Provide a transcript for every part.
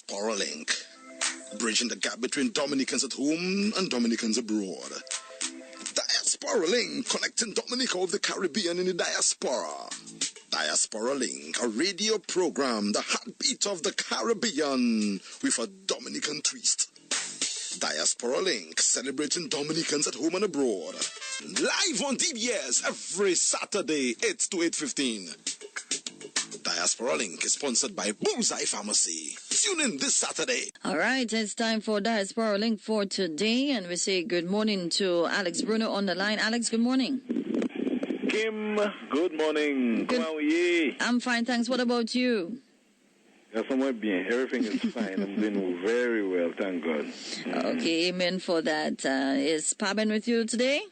Diaspora Link, bridging the gap between Dominicans at home and Dominicans abroad. Diaspora Link, connecting Dominica with the Caribbean in the diaspora. Diaspora Link, a radio program, the heartbeat of the Caribbean, with a Dominican twist. Diaspora Link, celebrating Dominicans at home and abroad. Live on D.B.S. every Saturday, 8 to 8:15. Diaspora Link is sponsored by Bullseye Pharmacy. Tune in this Saturday. All right, it's time for Diaspora Link for today, and we say good morning to Alex Bruno on the line. Alex, good morning. Kim, good morning. Good. Comment vous? I'm fine, thanks. What about you? Bien. Everything is fine. I'm doing very well, thank God. Okay, amen for that. Is Paben with you today?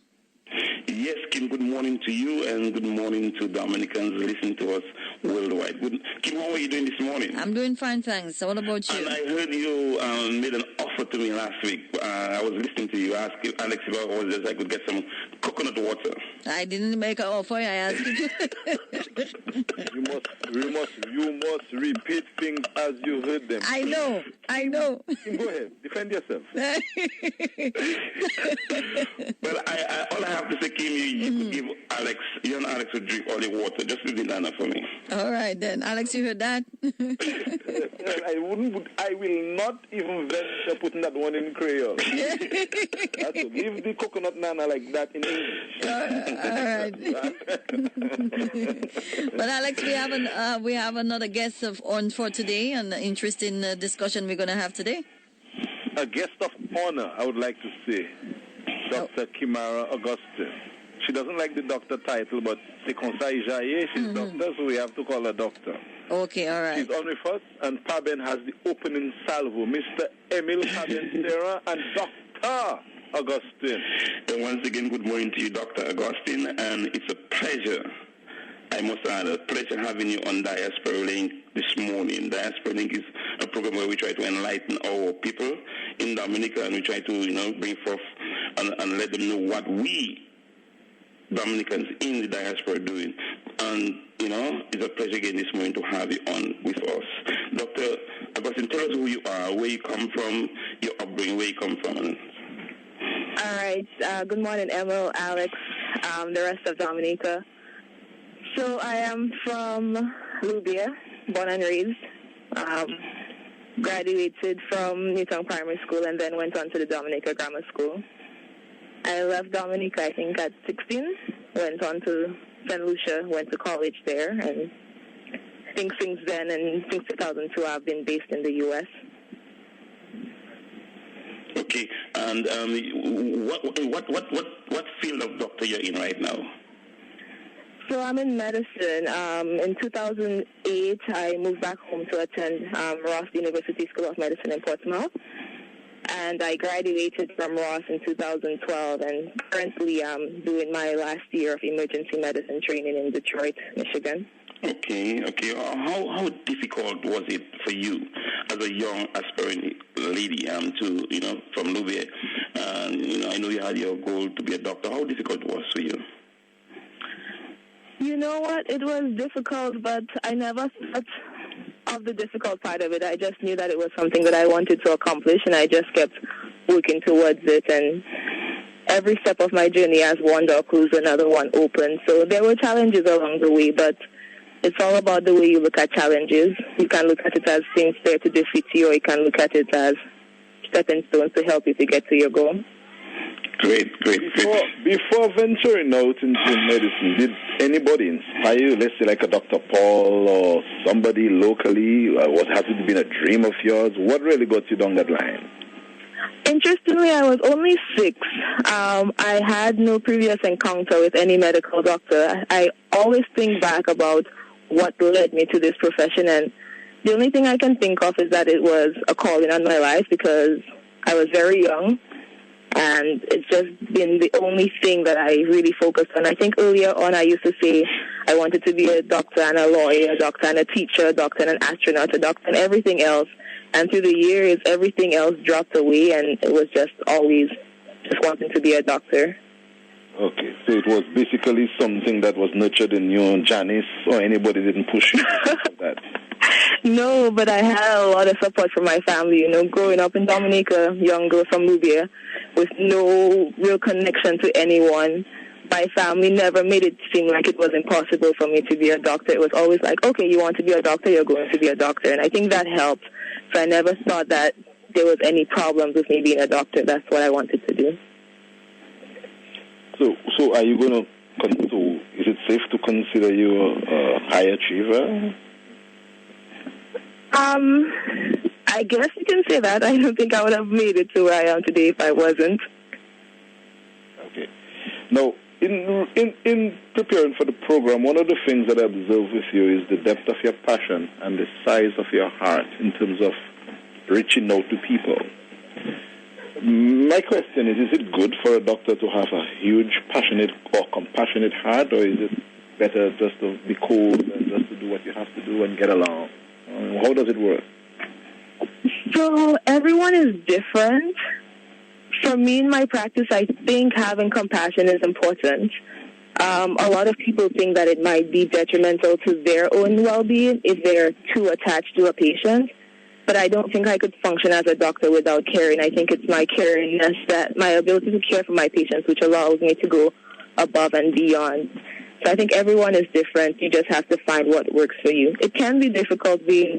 Yes, Kim, good morning to you and good morning to Dominicans listening to us worldwide. Kim, how are you doing this morning? I'm doing fine, thanks. What about you? And I heard you made an offer to me last week. I was listening to you. I asked Alex if I could get some coconut water. I didn't make an offer. I asked you. You must repeat things as you heard them. I know. Kim, go ahead. Defend yourself. Well, all I have to say, Kim, you could give Alex, you and Alex would drink all the water. Just leave it down for me. All right, then. Alex, you heard that? I will not even venture putting that one in Creole. Leave the coconut nana like that in English. All right. But Alex, we have another guest on for today, an interesting discussion we're going to have today. A guest of honor, I would like to say, Dr. Tamara Augustine. She doesn't like the doctor title, but c'est comme ça, she's doctor, so we have to call her doctor. Okay, all right. She's on with us, and Paben has the opening salvo. Mr. Emil Paben Serra and Dr. Augustine. And once again, good morning to you, Dr. Augustine, and it's a pleasure. I must add, a pleasure having you on Diaspora Link this morning. Diaspora Link is a program where we try to enlighten our people in Dominica, and we try to, bring forth and let them know what we Dominicans in the diaspora are doing. And, it's a pleasure again this morning to have you on with us. Dr. Augustine, tell us who you are, where you come from, your upbringing, where you come from. All right. Good morning, Emil, Alex, the rest of Dominica. So I am from Lubia, born and raised. Graduated from Newtown Primary School and then went on to the Dominica Grammar School. I left Dominica, I think, at 16. Went on to St. Lucia, went to college there. And I think since then, and since 2002, I've been based in the U.S. Okay. And what field of doctor you're in right now? So I'm in medicine. In 2008, I moved back home to attend Ross University School of Medicine in Portsmouth. And I graduated from Ross in 2012, and currently I'm doing my last year of emergency medicine training in Detroit, Michigan. Okay. How difficult was it for you as a young aspiring lady from Louisville? I know you had your goal to be a doctor. How difficult it was for you? You know what? It was difficult, but I never thought of the difficult part of it. I just knew that it was something that I wanted to accomplish, and I just kept working towards it. And every step of my journey, as one door closed, another one opened. So there were challenges along the way, but it's all about the way you look at challenges. You can look at it as things there to defeat you, or you can look at it as stepping stones to help you to get to your goal. Great. Before venturing out into medicine, did anybody inspire you? Let's say like a Dr. Paul or somebody locally? Has it been a dream of yours? What really got you down that line? Interestingly, I was only 6. I had no previous encounter with any medical doctor. I always think back about what led me to this profession, and the only thing I can think of is that it was a calling on my life because I was very young. And it's just been the only thing that I really focused on. I think earlier on I used to say I wanted to be a doctor and a lawyer, a doctor and a teacher, a doctor and an astronaut, a doctor and everything else. And through the years, everything else dropped away, and it was just always just wanting to be a doctor. Okay, so it was basically something that was nurtured in you, Janice, or anybody didn't push you to that? No, but I had a lot of support from my family. You know, growing up in Dominica, young girl from Nubia, with no real connection to anyone. My family never made it seem like it was impossible for me to be a doctor. It was always like, okay, you want to be a doctor, you're going to be a doctor. And I think that helped. So I never thought that there was any problems with me being a doctor. That's what I wanted to do. So are you going to, is it safe to consider you a high achiever? I guess you can say that. I don't think I would have made it to where I am today if I wasn't. Okay. Now, in preparing for the program, one of the things that I observe with you is the depth of your passion and the size of your heart in terms of reaching out to people. My question is it good for a doctor to have a huge, passionate or compassionate heart, or is it better just to be cool and just to do what you have to do and get along? How does it work? So everyone is different. For me in my practice, I think having compassion is important. A lot of people think that it might be detrimental to their own well-being if they're too attached to a patient. But I don't think I could function as a doctor without caring. I think it's my caringness, that my ability to care for my patients, which allows me to go above and beyond. So I think everyone is different. You just have to find what works for you. It can be difficult being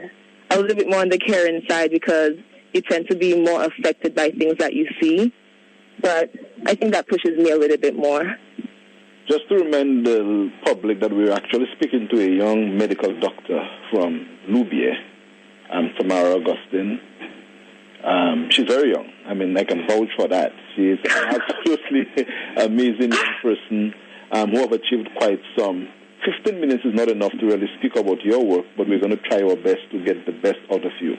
a little bit more on the caring side because you tend to be more affected by things that you see. But I think that pushes me a little bit more. Just to remind the public that we're actually speaking to a young medical doctor from Nubia, Tamara Augustine. She's very young. I mean, I can vouch for that. She is an absolutely amazing young person who have achieved quite some. 15 minutes is not enough to really speak about your work, but we're going to try our best to get the best out of you.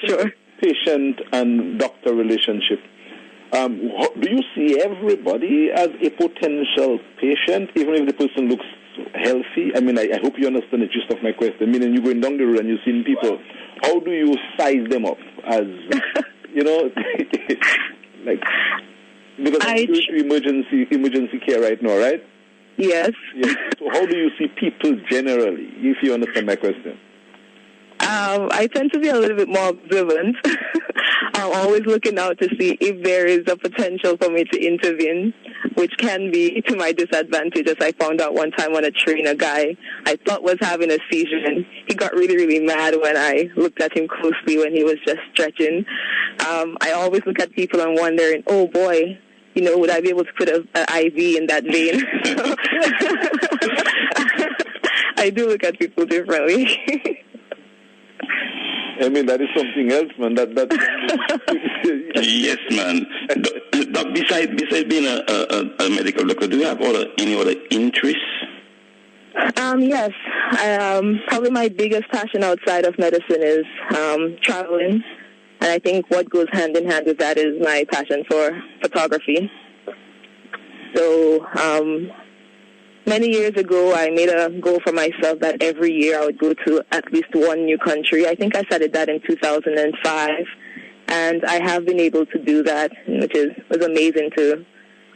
Sure. Patient and doctor relationship. Do you see everybody as a potential patient, even if the person looks healthy? I mean, I hope you understand the gist of my question. Meaning, you're going down the road and you're seeing people. How do you size them up as, you know, like, because I'm going to emergency care right now, right? Yes. So how do you see people generally, if you understand my question? I tend to be a little bit more observant. I'm always looking out to see if there is a potential for me to intervene, which can be to my disadvantage, as I found out one time on a train, a guy I thought was having a seizure, and he got really, really mad when I looked at him closely when he was just stretching. I always look at people and wondering, oh boy, you know, would I be able to put an IV in that vein? I do look at people differently. I mean, that is something else, man. Yes, man. Doc, besides being a medical doctor, do you have any other interests? Yes. Probably my biggest passion outside of medicine is traveling. And I think what goes hand in hand with that is my passion for photography. So many years ago, I made a goal for myself that every year I would go to at least one new country. I think I started that in 2005, and I have been able to do that, which was amazing too.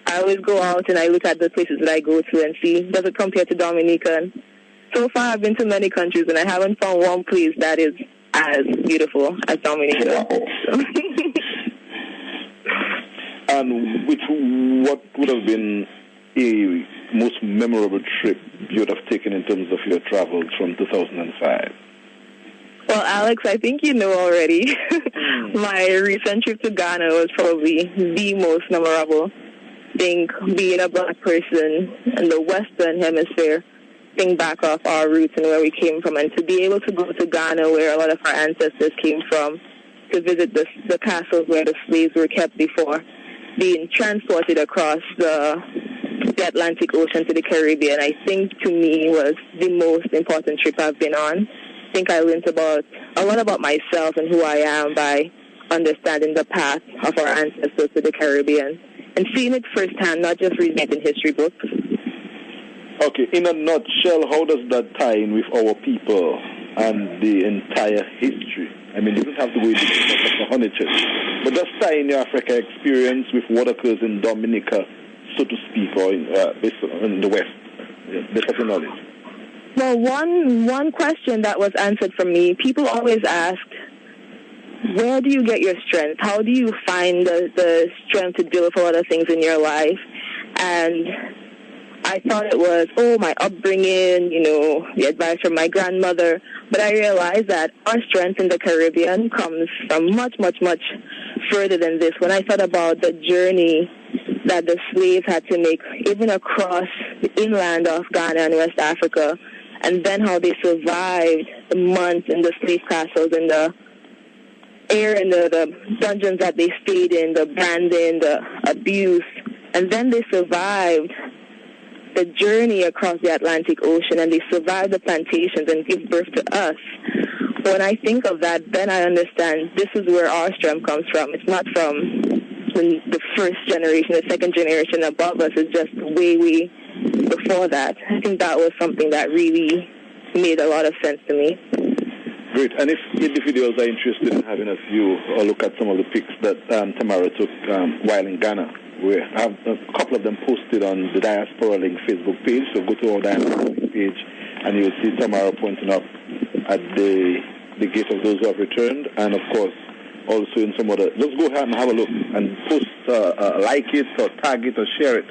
I always go out and I look at the places that I go to and see, does it compare to Dominica? And so far, I've been to many countries, and I haven't found one place that is as beautiful as Dominica. And what would have been a most memorable trip you would have taken in terms of your travels from 2005? Well, Alex, I think you know already. My recent trip to Ghana was probably the most memorable. I think being a black person in the Western Hemisphere, think back of our roots and where we came from, and to be able to go to Ghana, where a lot of our ancestors came from, to visit the castles where the slaves were kept before being transported across the Atlantic Ocean to the Caribbean, I think to me was the most important trip I've been on. I think I learned a lot about myself and who I am by understanding the path of our ancestors to the Caribbean and seeing it firsthand, not just reading it in history books. Okay, in a nutshell, how does that tie in with our people and the entire history? I mean, you don't have to go into the honey church, but just tie in your Africa experience with what occurs in Dominica so to speak, or based in the West? Best of your knowledge. Well, one question that was answered from me, people always ask, where do you get your strength? How do you find the strength to deal with a lot of things in your life? And I thought it was, my upbringing, the advice from my grandmother. But I realized that our strength in the Caribbean comes from much, much, much further than this. When I thought about the journey that the slaves had to make, even across the inland of Ghana and West Africa, and then how they survived the months in the slave castles, in the air, in the dungeons that they stayed in, the branding, the abuse, and then they survived the journey across the Atlantic Ocean, and they survived the plantations and give birth to us. When I think of that, then I understand this is where our strength comes from. It's not from the first generation, the second generation above us. It's just way before that. I think that was something that really made a lot of sense to me. Great. And if individuals are interested in having a view or look at some of the pics that Tamara took while in Ghana, we have a couple of them posted on the Diaspora Link Facebook page. So go to our Diaspora Link page and you will see Tamara pointing up at the gate of those who have returned, and of course also in some other. Just go ahead and have a look and post, like it or tag it or share it.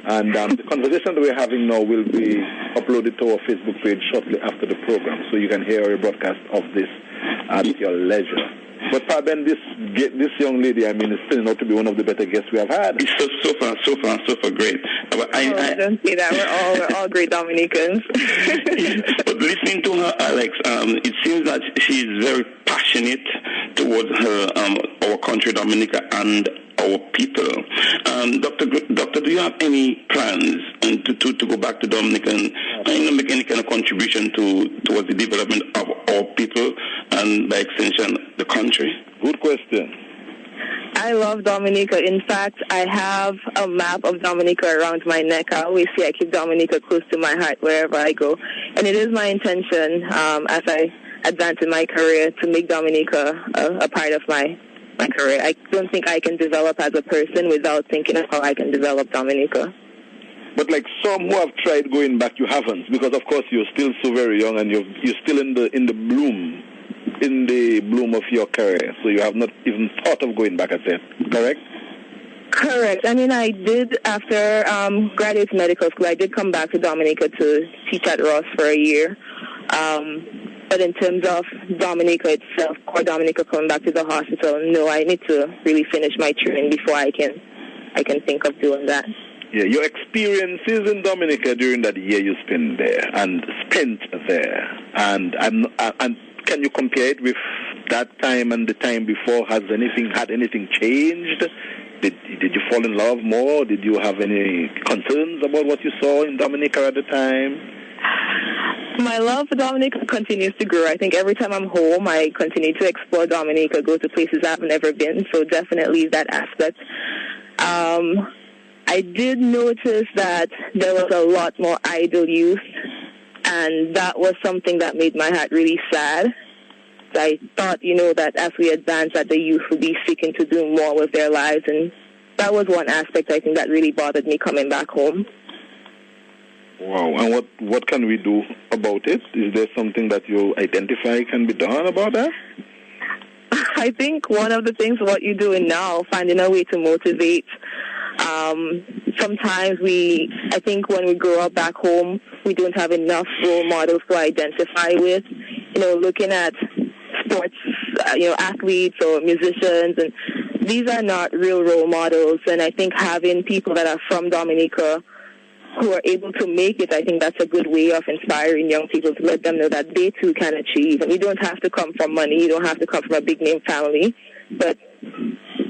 And the conversation that we're having now will be uploaded to our Facebook page shortly after the program, so you can hear a broadcast of this at your leisure. But Fabian, this young lady, it's turning out to be one of the better guests we have had. It's so far great. I don't say that. We're all great Dominicans. But listening to her, Alex, it seems that she is very passionate towards our country, Dominica, and our people. Doctor, do you have any plans to go back to Dominica and make any kind of contribution towards the development of our people and, by extension, the country? Good question. I love Dominica. In fact, I have a map of Dominica around my neck. I always say I keep Dominica close to my heart wherever I go. And it is my intention, as I advance in my career, to make Dominica a part of my career. I don't think I can develop as a person without thinking of how I can develop Dominica. But like some who have tried going back, you haven't, because of course you're still so very young and you're still in the bloom of your career. So you have not even thought of going back at that, correct? Correct. I did, after graduate medical school, I did come back to Dominica to teach at Ross for a year. But in terms of Dominica itself, or Dominica coming back to the hospital, no, I need to really finish my training before I can think of doing that. Yeah, your experiences in Dominica during that year you spent there, and can you compare it with that time and the time before? Had anything changed? Did you fall in love more? Did you have any concerns about what you saw in Dominica at the time? My love for Dominica continues to grow. I think every time I'm home, I continue to explore Dominica, go to places I've never been, so definitely that aspect. I did notice that there was a lot more idle youth, and that was something that made my heart really sad. I thought, that as we advance, that the youth would be seeking to do more with their lives, and that was one aspect I think that really bothered me coming back home. Wow, and what can we do about it? Is there something that you identify can be done about that? I think one of the things what you're doing now, finding a way to motivate. Sometimes I think when we grow up back home, we don't have enough role models to identify with. Looking at sports, athletes or musicians, and these are not real role models. And I think having people that are from Dominica who are able to make it, I think that's a good way of inspiring young people to let them know that they too can achieve. And you don't have to come from money, you don't have to come from a big name family, but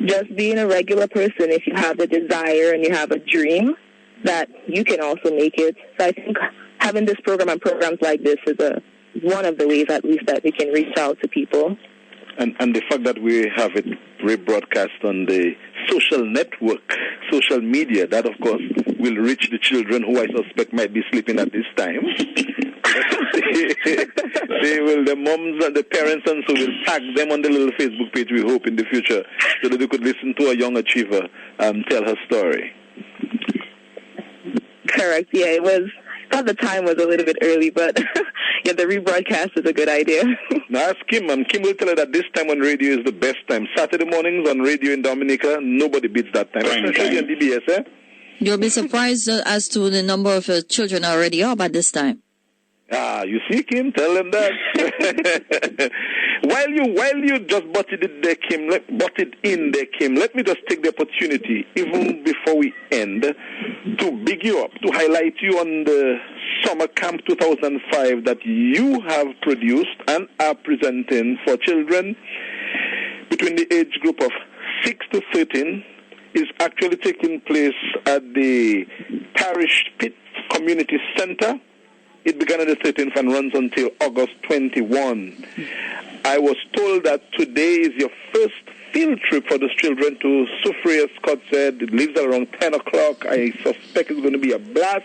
just being a regular person, if you have the desire and you have a dream, that you can also make it. So I think having this program and programs like this is one of the ways, at least, that we can reach out to people. And the fact that we have it rebroadcast on the social network, social media, that of course will reach the children who I suspect might be sleeping at this time. The moms and the parents and so will tag them on the little Facebook page, we hope, in the future, so that they could listen to a young achiever tell her story. Correct. Yeah, it was. Thought the time was a little bit early, but yeah, the rebroadcast is a good idea. Now ask Kim, and Kim will tell her that this time on radio is the best time. Saturday mornings on radio in Dominica, nobody beats that time. Especially on D.B.S, eh? You'll be surprised as to the number of children already up at this time. Ah, you see, Kim, tell them that. while you just butted in there, Kim, let me just take the opportunity, even before we end, to big you up, to highlight you on the Summer Camp 2005 that you have produced and are presenting for children between the age group of 6 to 13. Is actually taking place at the Parish Pit Community Center. It began on the 13th and runs until August 21. I was told that today is your first field trip for those children to Soufriere. Scott said it leaves around 10 o'clock. I suspect it's going to be a blast.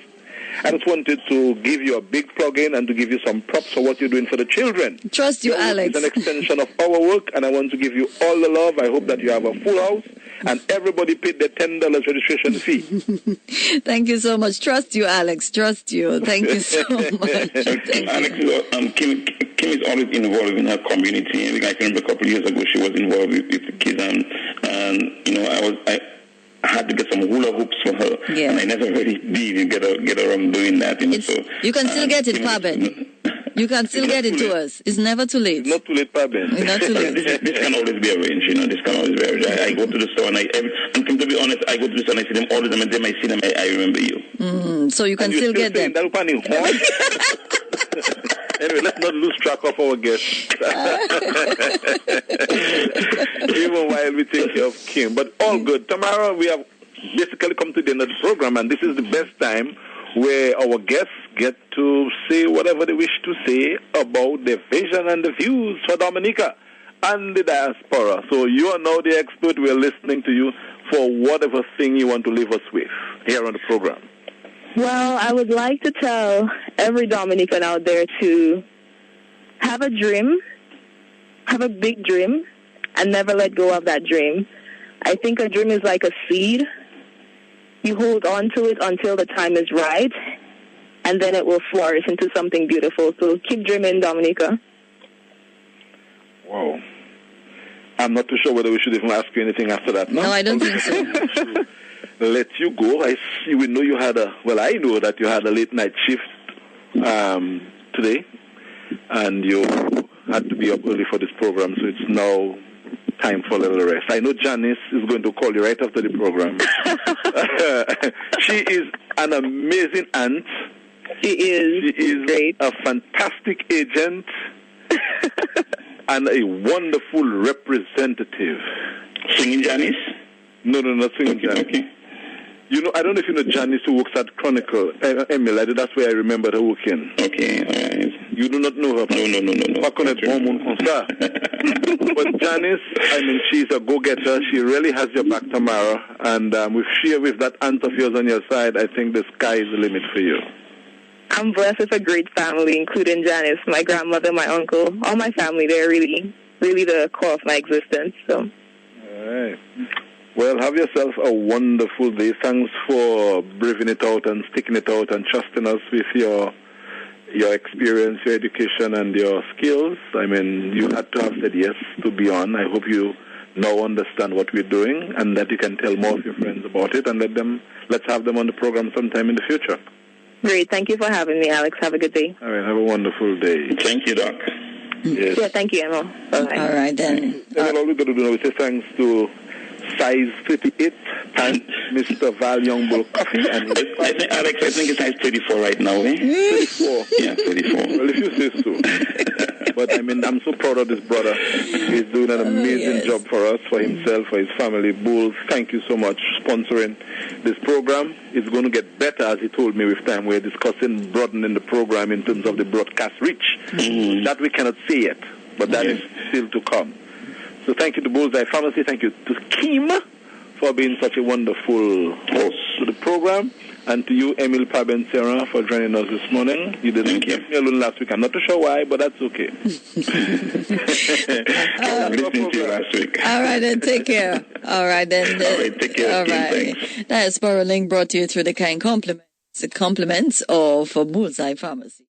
I just wanted to give you a big plug-in and to give you some props for what you're doing for the children. Trust you, Alex. It's an extension of our work, and I want to give you all the love. I hope that you have a full house, and everybody paid their $10 registration fee. Thank you so much. Trust you, Alex. Trust you. Thank you so much. Alex, Kim is always involved in her community. I can remember a couple of years ago she was involved with the kids, and I had to get some hula hoops for her, and I never really did get around doing that. You can still get it, Paben. You can still get it to us. It's never too late. It's not too late, Paben. It's not too late. This can always be arranged. This can always be arranged. I go to the store, and to be honest, I go to the store and I see them all the time, and then I see them, I remember you. So you can still get them. Anyway, let's not lose track of our guests. Even while we take care of Kim. But all good. Tamara, we have basically come to the end of the program, and this is the best time where our guests get to say whatever they wish to say about their vision and the views for Dominica and the diaspora. So you are now the expert. We are listening to you for whatever thing you want to leave us with here on the program. Well, I would like to tell every Dominican out there to have a dream, have a big dream, and never let go of that dream. I think a dream is like a seed. You hold on to it until the time is right, and then it will flourish into something beautiful. So keep dreaming, Dominica. Wow. I'm not too sure whether we should even ask you anything after that. No, I don't think so. Let you go. I see. We know you had I know that you had a late night shift today, and you had to be up early for this program, so it's now time for a little rest. I know Janice is going to call you right after the program. She is an amazing aunt. She is great. A fantastic agent and a wonderful representative. Singing Janice? No, not singing Janice. Okay. You know, I don't know if you know Janice who works at Chronicle. Emil, that's where I remember her working. Okay, all right. You do not know her? No. But Janice, she's a go-getter. She really has your back, Tamara. And with that aunt of yours on your side, I think the sky is the limit for you. I'm blessed with a great family, including Janice, my grandmother, my uncle, all my family. They're really, really the core of my existence. So. All right. Well, have yourself a wonderful day. Thanks for braving it out and sticking it out and trusting us with your experience, your education, and your skills. You had to have said yes to be on. I hope you now understand what we're doing and that you can tell more of your friends about it and let's have them on the program sometime in the future. Great. Thank you for having me, Alex. Have a good day. All right. Have a wonderful day. Thank you, Doc. Yes. Yeah, thank you, Emma. Bye-bye. All right, then. All we got to do now is say thanks to size 38 and Mr. Val Youngbull Coffee. And Alex, I think it's size 34 right now, eh? 34. Yeah, 34. Well, if you say so. But I'm so proud of this brother. He's doing an amazing job for us, for himself, for his family. Bulls, thank you so much for sponsoring this program. It's going to get better, as he told me with time. We're discussing broadening the program in terms of the broadcast reach. That we cannot say yet, but that is still to come. So thank you to Bullseye Pharmacy. Thank you to Kim for being such a wonderful host to the program. And to you, Emil Paben-Serra, for joining us this morning. You didn't keep me alone last week. I'm not too sure why, but that's okay. Listening to you last week. All right, then. Take care. All right, then. All right, take care. All right. That is Diaspora Link brought to you through the kind compliment It's the compliments of Bullseye Pharmacy.